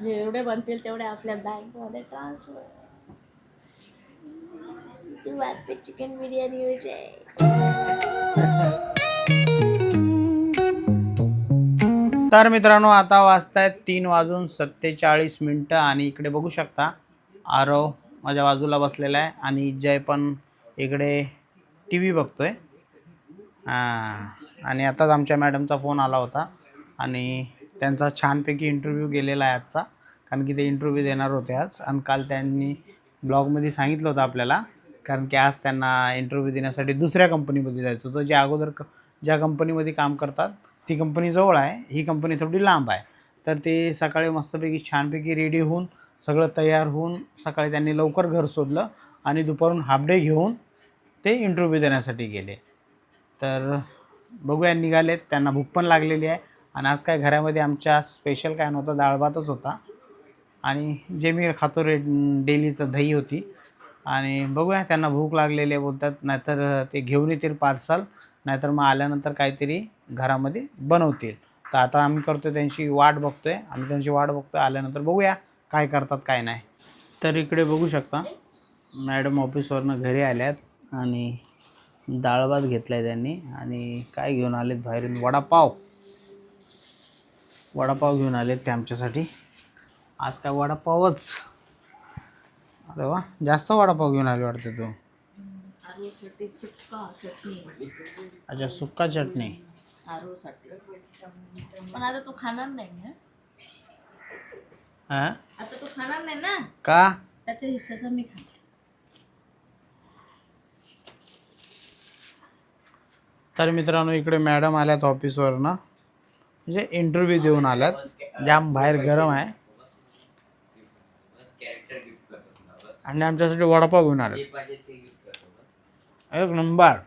जेवढे बनतील तेवढे आपल्या बँकमध्ये ट्रान्सफर. बात पे चिकन बिर्याणी हो जाए. तर मित्रांनो, आता वाजतायत 3:47 आणि इकडे बघू शकता आरव माझ्या बाजूला बसलेला आहे आणि जय पण इकडे टी व्ही बघतोय. आणि आताच आमच्या मॅडमचा फोन आला होता आणि त्यांचा छानपैकी इंटरव्ह्यू गेलेला आहे आजचा, कारण की ते इंटरव्ह्यू देणार होते आज. आणि काल त्यांनी ब्लॉगमध्ये सांगितलं होतं आपल्याला, कारण की आज त्यांना इंटरव्ह्यू देण्यासाठी दुसऱ्या कंपनीमध्ये जायचं होतं. जे अगोदर ज्या कंपनीमध्ये काम करतात ती कंपनी जवळ आहे, ही कंपनी थोडी लांब आहे. तर ते सकाळी मस्तपैकी छानपैकी रेडी होऊन सगळं तयार होऊन सकाळी त्यांनी लवकर घर सोडलं आणि दुपारून हाफ डे घेऊन ते इंटरव्ह्यू देण्यासाठी गेले. तर बघूया, निघालेत. त्यांना भूक पण लागलेली आहे आणि आज काय घरामध्ये आमच्या स्पेशल काय नव्हतं, डाळ भातच होता आणि जे मी खातो डेलीचं दही होती. आणि बघूया, त्यांना भूक लागलेली आहे बोलतात, नाहीतर ते घेऊन येतील पार्सल, नाहीतर मग आल्यानंतर काहीतरी घरामध्ये बनवतील. तर आता आम्ही करतो त्यांची वाट बघतोय, आल्यानंतर बघूया काय करतात काय नाही. तर इकडे बघू शकता मॅडम ऑफिसवरनं घरी आल्यात आणि डाळ भात घेतला आहे त्यांनी आणि काय घेऊन आलेत बाहेरून, वडापाव घेऊन आलेत ते आमच्यासाठी. आज काय वडापावच. अरे वा, जास्त वडापाव घेऊन आले वाटते तू. आरूसाठी सुक्का चटणी. अच्छा, सुक्का चटणी. आरूसाठी. पण आता तू खाणार नाही ना? हां, आता तू खाणार नाही ना? का? त्याच्या हिस्साचा मी खा. तर मित्रांनो, इकडे मॅडम आल्यात ऑफिसवरनं, म्हणजे इंटरव्ह्यू देऊन आल्यात. जाम बाहेर गरम आहे आणि आमच्यासाठी वडापाव घेऊन आले. एक नंबर.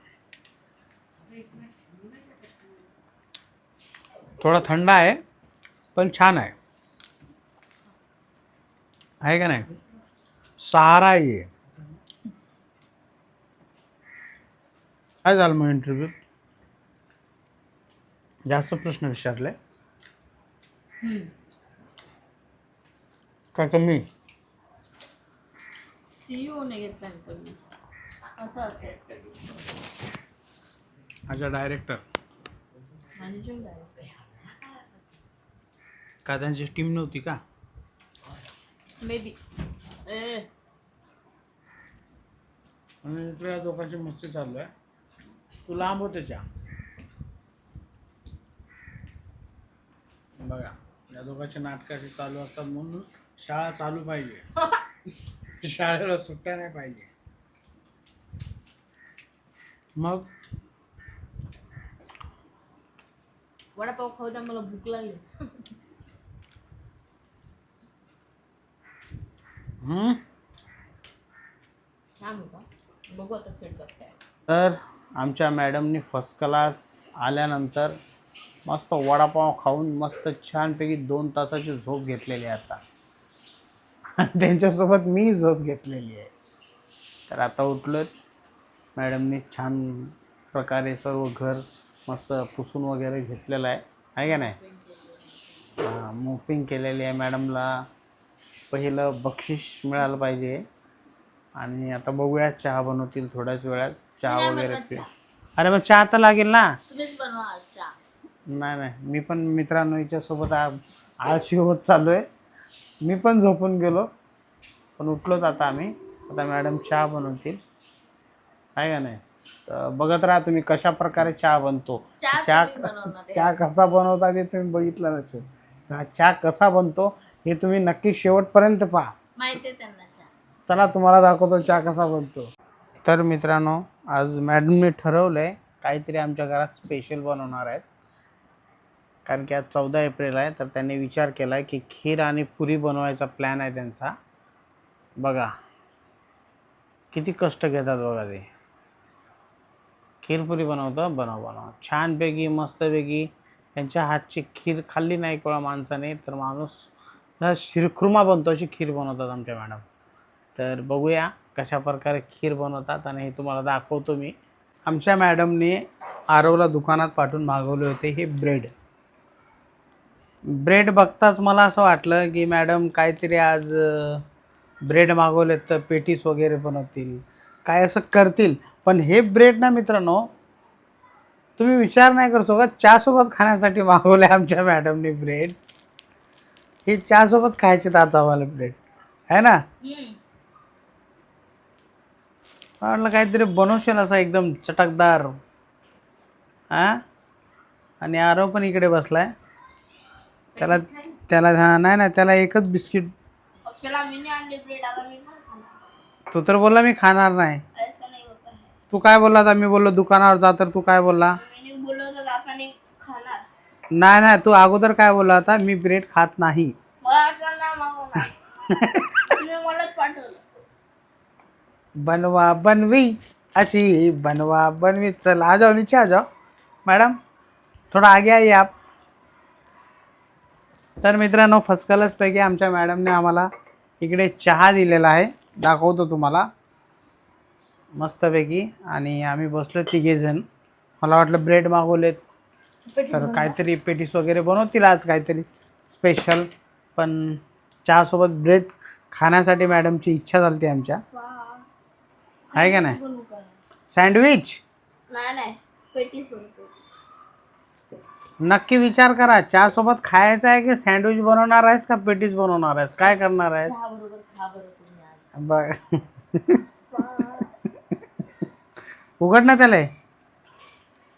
थोडा थंड आहे पण छान आहे का नाही? सहारा आहे. काय झालं मग इंटरव्ह्यू? जास्त प्रश्न विचारले का कमी? सीईओ ने घेतला इंटरव्ह्यू. असं असेल. अच्छा, डायरेक्टर मॅनेजिंग डायरेक्टर. का त्यांची टीम नव्हती का? May be. आणि इकडे दोघांची मस्ती चालू आहे. तू लांब हो त्याच्या. बघा, या दोघांच्या नाटकाचे चालू असतात म्हणून शाळा चालू पाहिजे. शाळेला सुट्ट्या नाही पाहिजे. मग वडापाव खाऊ द्या, मला भूक लागली. छान होता. बघू आता फीडबॅक काय. तर आमच्या मॅडमनी फर्स्ट क्लास आल्यानंतर मस्त वडापाव खाऊन मस्त छानपैकी 2 तासाची झोप घेतलेली आहे आता. त्यांच्यासोबत मी झोप घेतलेली आहे. तर आता उठलोत. मॅडमनी छान प्रकारे सर्व घर मस्त पुसून वगैरे घेतलेलं आहे का नाही? मोपिंग केलेली आहे. मॅडमला पहिलं बक्षीस मिळालं पाहिजे. आणि आता बघूया, चहा बनवतील थोड्याच वेळात. चहा वगैरे पी. अरे मग चहा तर लागेल ना? तुझेच बनवा आज चहा. नाही, मी पण मित्रांनो हिच्यासोबत आळशी होत चालू आहे. मी पण झोपून गेलो, पण उठलोत आता आम्ही. आता मॅडम चहा बनवतील आहे का नाही? तर बघत राहा तुम्ही कशा प्रकारे चहा बनतो. चहा कसा बनवता ते तुम्ही बघितलं नसेल. चहा कसा बनतो हे तुम्ही नक्की शेवटपर्यंत पहा. माहिती आहे त्यांना चहा. चला, तुम्हाला दाखवतो चहा कसा बनतो. तर मित्रांनो, आज मॅडमने ठरवलं आहे काहीतरी आमच्या घरात स्पेशल बनवणार आहेत, कारण की आज 14 एप्रिल आहे. तर त्यांनी विचार केला आहे की खीर आणि पुरी बनवायचा प्लॅन आहे त्यांचा. बघा किती कष्ट घेतात बघा ते. खीरपुरी बनव छानपैकी मस्तपैकी. त्यांच्या हातची खीर खाल्ली नाही कोणा माणसाने तर माणूस शिरखुर्मा बनतो, अशी खीर बनवतात आमच्या मॅडम. तर बघूया कशा प्रकारे खीर बनवतात आणि हे तुम्हाला दाखवतो मी. आमच्या मॅडमने आरवला दुकानात पाठवून मागवले होते हे ब्रेड. ब्रेड बघताच मला असं वाटलं की मॅडम काहीतरी आज ब्रेड मागवलेत तर पेटीस वगैरे बनवतील, काय असं करतील. पण हे ब्रेड ना मित्रांनो, तुम्ही विचार नाही करतो का, चहासोबत खाण्यासाठी मागवले आमच्या मॅडमने ब्रेड. हे चहासोबत खायचे आता आम्हाला ब्रेड आहे ना. म्हटलं काहीतरी बनवशील असा एकदम चटकदार. हां, आणि आरव पण इकडे बसलाय. त्याला त्याला नाही ना, त्याला एकच बिस्किट. तू तर बोलला मी खाणार नाही. तू काय बोलला आता, मी बोललो दुकानावर जा तर तू काय बोलला? नाही नाही, तू अगोदर काय बोलला आता, मी ब्रेड खात नाही. बनवा बनवी अशी बनवा बनवी. चल आ जाओ, नीचे आ जाओ मैडम, थोड़ा आगे आइए आप. तर मित्रांनो, फर्स्ट क्लासपैकी आमच्या मॅडमने आम्हाला इकडे चहा दिलेला आहे, दाखवतो तुम्हाला मस्तपैकी. आणि आम्ही बसलो तिघेजण. मला वाटलं ब्रेड मागवलेत तर काहीतरी पेटीस वगैरे बनवतील आज, काहीतरी स्पेशल. पण चहासोबत ब्रेड खाण्यासाठी मॅडमची इच्छा झाली आमच्या, आहे का नाही. सँडविच नाही, पेटीस बनवतो. नक्की विचार करा, चहासोबत खायचं आहे की सँडविच बनवणार आहेस का पेटीस बनवणार आहेस, काय करणार आहेस बघ. उघड ना त्याला.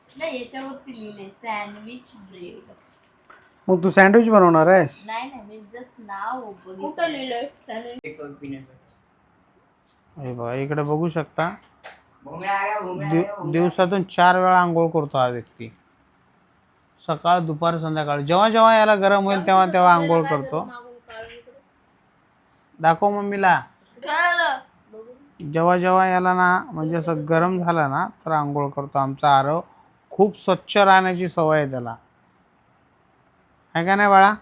नाही, याच्यावरती लिहिले सँडविच ब्रेड. मग तू सँडविच बनवणार आहेस? नाही, मी जस्ट नाव कुठं लिहिलंय सँडविच. हे बघा, इकडे बघू शकता, दिवसातून 4 वेळा आंघोळ करतो हा व्यक्ती. सकाळ, दुपार, संध्याकाळ. जेव्हा जेव्हा याला गरम होईल तेव्हा तेव्हा आंघोळ करतो. दाखव मम्मीला. जेव्हा जेव्हा याला ना म्हणजे असं गरम झालं ना तर आंघोळ करतो. आमचा आरव खूप स्वच्छ राहण्याची सवय आहे त्याला, आहे का नाही बाळा.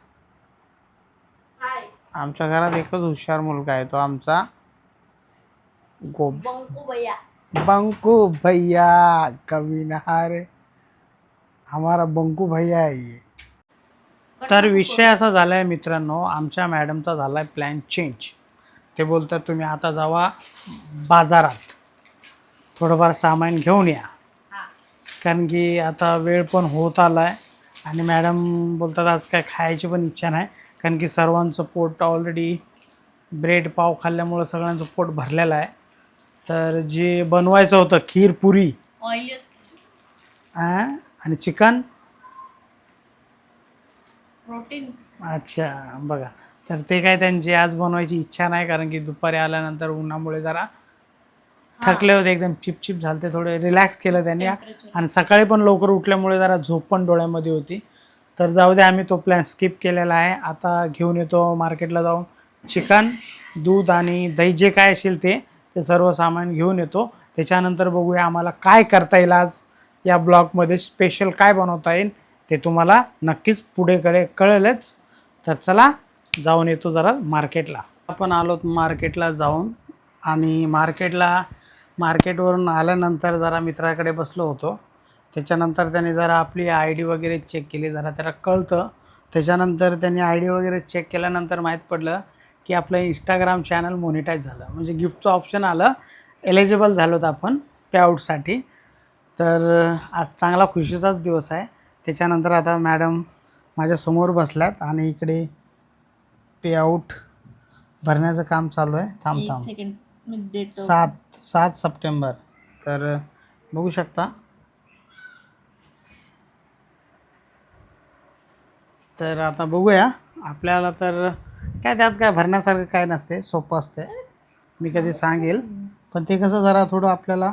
आमच्या घरात एकच हुशार मुलगा आहे, तो आमचा बंकू भैया. कभी नहारे, हमारा बंकू भैया आहे ये. तर विषय असा झाला आहे मित्रांनो, आमच्या मॅडमचा झाला आहे प्लॅन चेंज. ते बोलतात तुम्ही आता जावा बाजारात, थोडंफार सामान घेऊन या, कारण की आता वेळ पण होत आला आहे. आणि मॅडम बोलतात आज काय खायची पण इच्छा नाही, कारण की सर्वांचं पोट ऑलरेडी ब्रेड पाव खाल्ल्यामुळं सगळ्यांचं पोट भरलेलं आहे. तर जे बनवायचं होतं खीर पुरी आणि चिकन प्रोटीन. अच्छा बघा, तर ते काय त्यांची आज बनवायची इच्छा नाही, कारण की दुपारी आल्यानंतर उन्हामुळे जरा थकले होते, एकदम चिपचिप झालते, थोडे रिलॅक्स केलं त्यांनी. आणि सकाळी पण लवकर उठल्यामुळे जरा झोप पण डोळ्यामध्ये होती. तर जाऊ दे, आम्ही तो प्लॅन स्किप केलेला आहे. आता घेऊन येतो मार्केटला जाऊन चिकन, दूध आणि दही, जे काय असेल ते सर्व सामान घेऊन येतो. त्याच्यानंतर बघूया आम्हाला काय करता येईल आज या ब्लॉगमध्ये, स्पेशल काय बनवता येईल ते तुम्हाला नक्कीच पुढेकडे कळेलच. तर चला जाऊन येतो जरा मार्केटला. आपण आलो मार्केटला जाऊन, आणि मार्केटवरून आल्यानंतर जरा मित्राकडे बसलो होतो. त्याच्यानंतर त्याने जरा आपली आय डी वगैरे चेक केली, जरा त्याला कळतं. त्याच्यानंतर त्यांनी आय डी वगैरे चेक केल्यानंतर माहीत पडलं की आपलं इंस्टाग्राम चॅनल मोनिटाईज झालं, म्हणजे गिफ्टचं ऑप्शन आलं, एलिजिबल झालो होतं आपण पेआउटसाठी. तर आज चांगला खुशीचाच दिवस आहे. त्याच्यानंतर आता मॅडम माझ्यासमोर बसल्यात आणि इकडे पेआउट भरण्याचं काम चालू आहे. थांब 7 सप्टेंबर. तर बघू शकता. तर आता बघूया आपल्याला, तर काय त्यात काय भरण्यासारखं काय नसते, सोपं असते, मी कधी सांगेल. पण ते कसं जरा थोडं आपल्याला.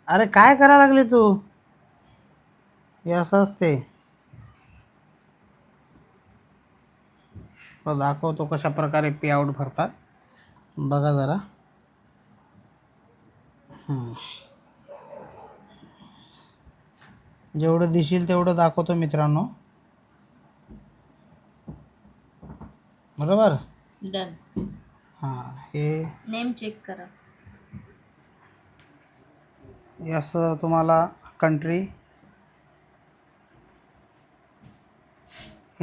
अरे काय करायला लागले तू, हे असं असते. दाखवतो कशा प्रकारे पेआउट भरतात, बघा जरा. जेवढं दिसेल तेवढं दाखवतो मित्रांनो, बरोबर. डन. हां, हे नेम चेक करा. असं तुम्हाला कंट्री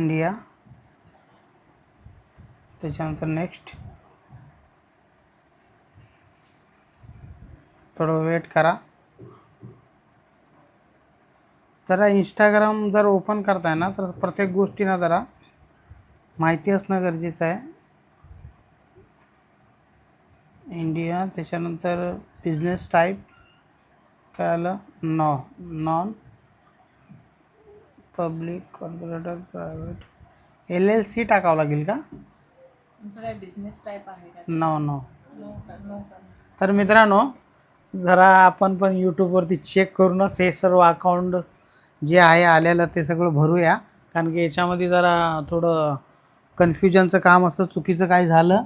इंडिया, त्याच्यानंतर नेक्स्ट. थोडं वेट करा. जरा इंस्टाग्राम जर ओपन करताय ना तर प्रत्येक गोष्टी ना जरा माहिती असणं गरजेचं आहे. इंडिया, त्याच्यानंतर बिझनेस टाईप काय आलं, non public corporator private, LLC टाकावं लागेल का? तुमचं काय बिझनेस टाईप आहे का? नो. No no. तर मित्रांनो, जरा आपण पण यूट्यूबवरती चेक करूनच हे सर्व अकाउंट जे आहे आलेलं ते सगळं भरूया, कारण की याच्यामध्ये जरा थोडं कन्फ्युजनचं काम असतं. चुकीचं काय झालं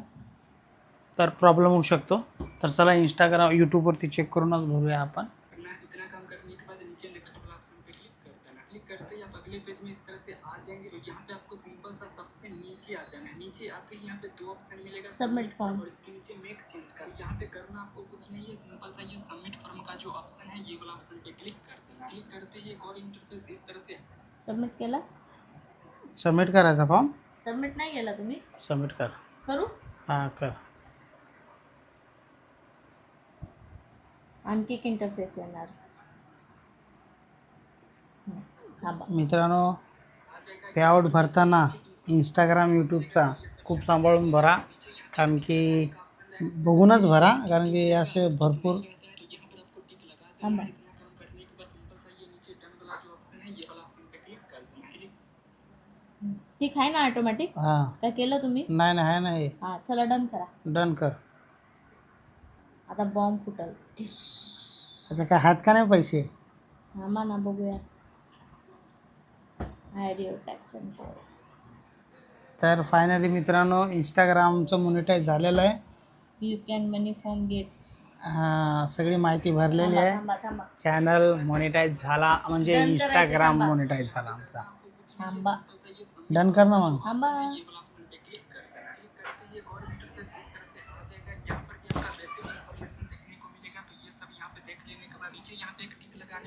तर प्रॉब्लेम होऊ शकतो. तर चला इंस्टाग्राम यूट्यूबवरती चेक करूनच भरूया आपण. इतना काम करने के बाद नीचे नेक्स्ट वाला ऑप्शन पे क्लिक कर देना. क्लिक करते ही आप अगले पेज में इस तरह से आ जाएंगे. तो यहाँ पे आपको सिंपल सा सबसे नीचे आ जाना है. नीचे आते ही यहाँ पे 2 ऑप्शन मिलेगा, सबमिट फॉर्म, और इसके नीचे मेक चेंज कर. यहाँ पे करना आपको कुछ नहीं है, सिंपल सा ये सबमिट फॉर्म का जो ऑप्शन है ये वाला ऑप्शन पे क्लिक कर देना. क्लिक करते ही एक और इंटरफेस इस तरह से. सबमिट केला? सबमिट करायचा फॉर्म. सबमिट नाही केला तुम्ही? सबमिट कर. करू? हां कर. आणखी एक इंटरफेस येणार. मित्रांनो, पेआउट भरताना इंस्टाग्राम यूट्यूबचा खूप सांभाळून भरा, कारण की बघूनच भरा, कारण की असे भरपूर. ठीक आहे ना ऑटोमॅटिक? हां. काय केलं तुम्ही? नाही आहे नाही. हां चला डन करा. डन कर. आता बॉम्ब फुटल. आता काय हात का नाही पैसे? थांबा ना बघूया. Audio tax. तर फायनली मित्रांनो, इंस्टाग्रामचं मोनिटाईज झालेलं आहे. You can money from gets. हां, सगळी माहिती भरलेली आहे. थांबा. चॅनल मोनिटाईज झाला म्हणजे Done इंस्टाग्राम करायचं, मोनिटाईज झाला आमचा. थांबा. डन कर ना मग. थांबा.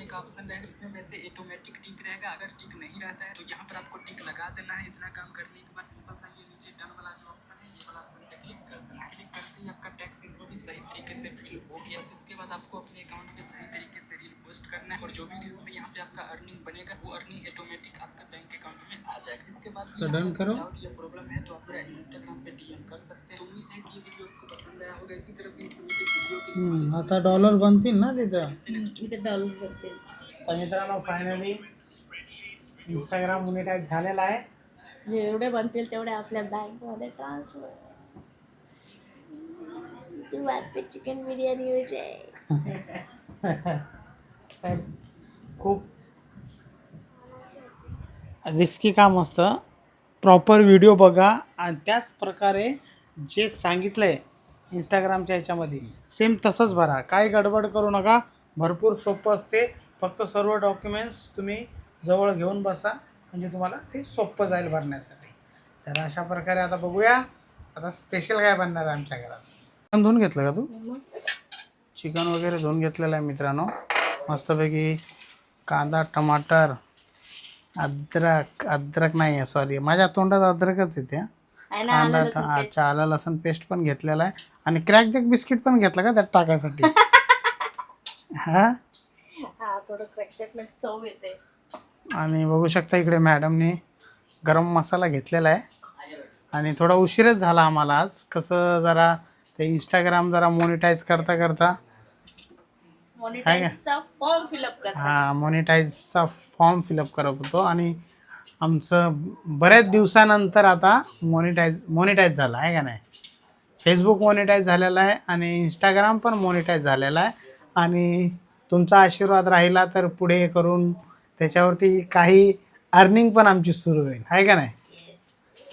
का ऑप्शन रहेगा, इसमें वैसे ऑटोमेटिक टिक रहेगा. अगर टिक नहीं रहता है तो यहाँ पर आपको टिक लगा देना है. इतना काम करने के बाद सिंपल सा ये नीचे डन वाला जो ऑप्शन है ये वाला ऑप्शन पे क्लिक कर देना है. क्लिक करते ही आपका टैक्स इन्फो भी सही तरीके से फिल हो गया. इसके बाद आपको अपने अकाउंट पे सही तरीके से रील पोस्ट करना है, और जो भी रील से यहाँ पे आपका अर्निंग बनेगा वो अर्निंग ऑटोमेटिक आपके बैंक अकाउंट में आ जाएगा. इसके बाद तो डन करो. ये प्रॉब्लम है तो आप मेरा इंस्टाग्राम पे DM कर सकते हैं. उम्मीद है कि ये वीडियो आपको पसंद आया होगा. इसी तरह से वीडियो की आता डॉलर बनतील ना तिथं. इथे डॉलर करते. तर मित्रांनो, फायनली इंस्टाग्राम मोनिटाईज झालेला आहे. जेवढे बनतील तेवढे आपल्या बँकमध्ये ट्रान्सफर. पे चिकन बिर्याणी हो जाए. तर खूप रिस्की काम असतं. प्रॉपर व्हिडिओ बघा आणि त्याच प्रकारे जे सांगितलं आहे इंस्टाग्रामच्या ह्याच्यामध्ये सेम तसंच भरा. काय गडबड करू नका. भरपूर सोपं असते. फक्त सर्व डॉक्युमेंट्स तुम्ही जवळ घेऊन बसा, म्हणजे तुम्हाला ते सोपं जाईल भरण्यासाठी. तर अशा प्रकारे आता बघूया आता स्पेशल काय बनणार आहे आमच्या घरात. चिकन धुवून घेतलं का तू? चिकन वगैरे धुवून घेतलेलं आहे मित्रांनो. मस्तपैकी कांदा, टमाटर, अद्रक नाही आहे, सॉरी, माझ्या तोंडात अद्रकच येते. कांदा, आलं लसूण पेस्ट पण घेतलेला आहे, आणि क्रॅक जॅक बिस्किट पण घेतलं का त्यात टाकायसाठी. हा थोडं क्रॅक चव येते. आणि बघू शकता इकडे मॅडमने गरम मसाला घेतलेला आहे, आणि थोडा उशीरच झाला आम्हाला आज. कसं जरा ते इंस्टाग्राम जरा मोनिटाईज करता मॉनिटाईजचा फॉर्म फिलअप करा. हां, मॉनिटाईजचा फॉर्म फिलअप करत होतो, आणि आमचं बऱ्याच दिवसानंतर आता मॉनिटाईज झालं आहे का नाही. फेसबुक मॉनिटाईज झालेला आहे आणि इंस्टाग्राम पण मॉनिटाईज झालेला आहे. आणि तुमचा आशीर्वाद राहिला तर पुढे करून त्याच्यावरती काही अर्निंग पण आमची सुरू होईल आहे का नाही.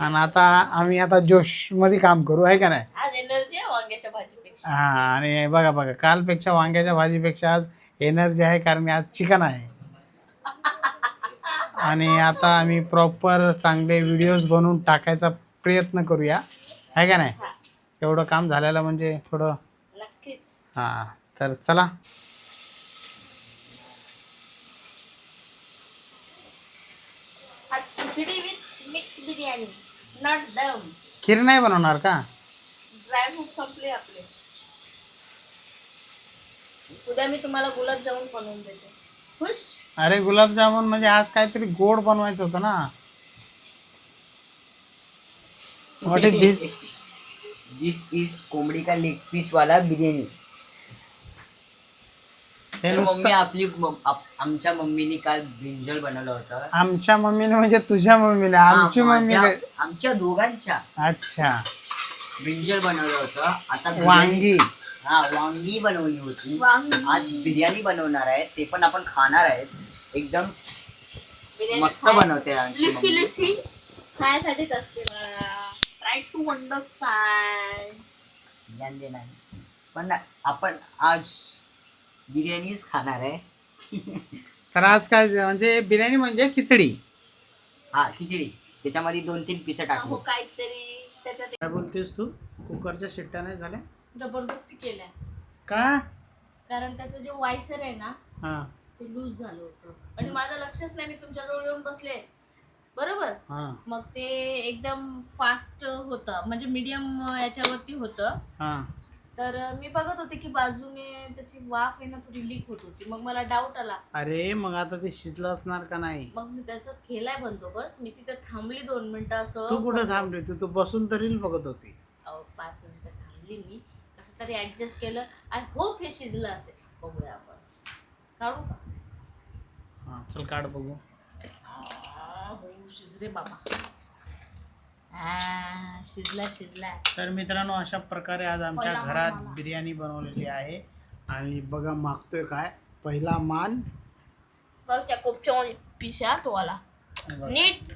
आणि आम्ही आता जोशमध्ये काम करू आहे का नाही. आज एनर्जी आहे वांग्याच्या भाजीपेक्षा. हां, आणि बघा कालपेक्षा वांग्याच्या भाजीपेक्षा आज एनर्जी आहे, कारण आज चिकन आहे. आणि आता आम्ही प्रॉपर चांगले व्हिडिओज बनवून टाकायचा प्रयत्न करूया आहे का नाही. एवढं काम झालेलं म्हणजे थोडं नक्कीच. हां, तर चला. खिचडी विथ मिक्स बिर्याणी नॉट दम. खीर नाही बनवणार का? ड्रायफ्रूट संपले आपले. उद्या मी तुम्हाला गुलाबजामुन बनवून देते. खुश. अरे गुलाबजामुन म्हणजे आज काहीतरी गोड बनवायचं होतं ना. What is this? This is कोंबडी का लेग पीस वाला बिर्याणी. हे तर मम्मी नुसतं आमच्या मम्मीने काल ब्रिंजल बनवलं होतं. आमच्या मम्मीने म्हणजे तुझ्या मम्मीने? आमची मम्मी आमच्या दोघांच्या अच्छा. ब्रिंजल बनवलं होतं. आता वांगी. वांगी बनवली होती. वांगी. आज बिर्याणी बनवणार आहे, ते पण आपण खाणार आहेत. एकदम बिर्याणी मस्त खाय- बनवते आमची लिफी मम्मी. लिफी खायसाठीच असते मला. Try to understand. ज्ञान दे नाही, पण आपण आज बिर्याणीच खाणार आहे. तर आज काय म्हणजे बिर्याणी म्हणजे खिचडी. खिचडी. त्याच्यामध्ये 2-3 पिसं हो टाकू. काहीतरी त्याच्यात काय बोलतेस तू? कुकरच्या शिट्ट्या नाही झाल्या जबरदस्ती केल्या. का? कारण त्याचं जे वायसर आहे ना हा ते लूज झालं होतं आणि माझं लक्षच नाही. मी तुमच्याजवळ येऊन बसले बरोबर. हा मग ते एकदम फास्ट होतं म्हणजे मीडियम याच्यावरती होतं. हा. तर मी बघत होते की बाजूने त्याची वाफ आहे ना थोडी लीक होत होती. मग मला डाऊट आला. अरे मग आता ते शिजलं असणार का नाही? मग मी त्याचा केलाय बंदोबस्त. मी तिथे थांबली 2 मिनिटं असं. तू कुठं थांबली होती? तू बसून तरी बघत होती. 5 मिनिटं थांबली मी. कसं तरी ऍडजस्ट केलं. आय होप हे शिजलं असेल. बघूया आपण. काढू का? हा चल काढ बघू. हो शिज रे बाबा. शिजला. तर मित्रांनो अशा प्रकारे आज आमच्या पहिला मान घरात मला. बिर्याणी बनवलेली आहे. आणि बघा मागतोय काय? पहिला मान. बघ त्या कोपच्या पिशा तो आला हे बघा. नीट.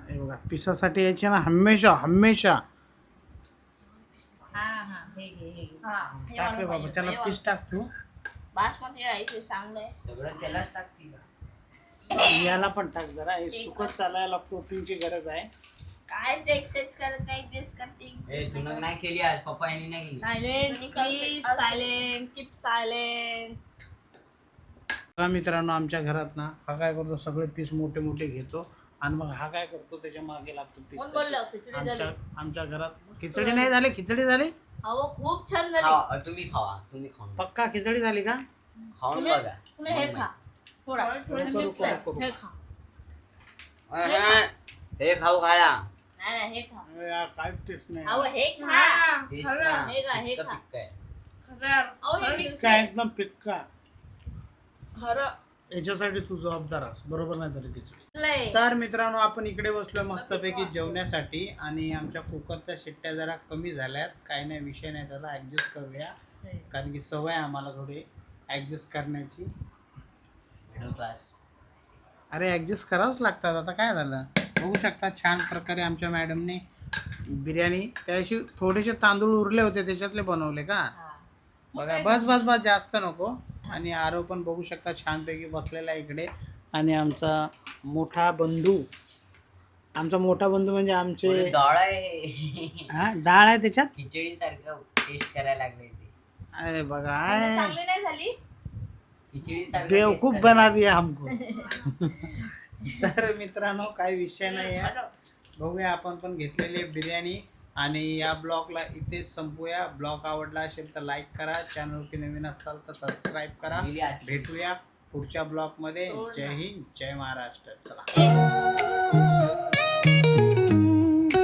हे बघा पिसासाठी यायचे ना हमेशा. हा हे घे. टाक रे बाबा त्याला पीस टाक तू. बासमती राईस हे चांगलंय. सगळं त्यालाच टाकतील. याला पण टाक जरा. हे सुकत चालायला प्रोटीनची गरज आहे. काय ते एक्सरसाइज करत नाही तेच करते. तुला नाही केली आज, पप्पा यांनी नाही केली. Silent please. Silent. Keep silence. बघा मित्रांनो आमच्या घरात ना हा काय करतो सगळे पीस मोठे मोठे घेतो आणि मग हा काय करतो त्याच्या मागे लागतो पीस. कोण बोललं खिचडी झाली? आमच्या घरात खिचडी नाही झाली. खिचडी झाली अहो खूप छान झाली. तुम्ही खाऊन पक्का. खिचडी झाली का? खाऊन बघा. तुम्ही हे खा. थोडा मिक्स आहे. करू. हे खा. हे खाऊ खाला. नाही हे खा. अरे यार काय टेस्ट नाही. अहो हे खा. तेच हे ना. खा. हे इतकं खा. पिक्क आहे. अहो हे मिक्स काय आहे. एकदम पिक्का. खरं याच्यासाठी तू जबाबदार आहेस. बरोबर नाही झाली खिचडी. लय. तर मित्रांनो आपण इकडे बसलोय मस्तपैकी जेवण्यासाठी आणि आमच्या कुकरच्या शिट्ट्या जरा कमी झाल्यात. काही नाही विषय नाही त्याला ॲडजस्ट करूया. कारण की सवय आहे आम्हाला थोडी ॲडजस्ट करण्याची. Middle class. अरे ॲडजस्ट करावंच लागतात. आता काय झालं बघू शकता छान प्रकारे आमच्या मॅडमने बिर्याणी त्याशी थोडेसे तांदूळ उरले होते त्याच्यातले बनवले का? बघा बस जास्त नको. आणि आरव पण बघू शकता छानपैकी बसलेला आहे इकडे. आणि आमचा मोठा बंधू म्हणजे आमचे डाळ आहे. हा डाळ आहे त्याच्यात. खिचडी सारखं टेस्ट करायला लागले ते. अरे बघा चांगली नाही झाली. खिचडी सारखं बेवकूफ बना दिया हमको. तर मित्रांनो काही विषय नाही आहे. बघूया आपण पण घेतलेली बिर्याणी. आणि या ब्लॉगला इथेच संपूया. ब्लॉग आवडला असेल तर लाईक करा. चॅनलवरती नवीन असाल तर सबस्क्राईब करा. भेटूया पुढच्या ब्लॉगमध्ये. जय हिंद जय महाराष्ट्र. चला.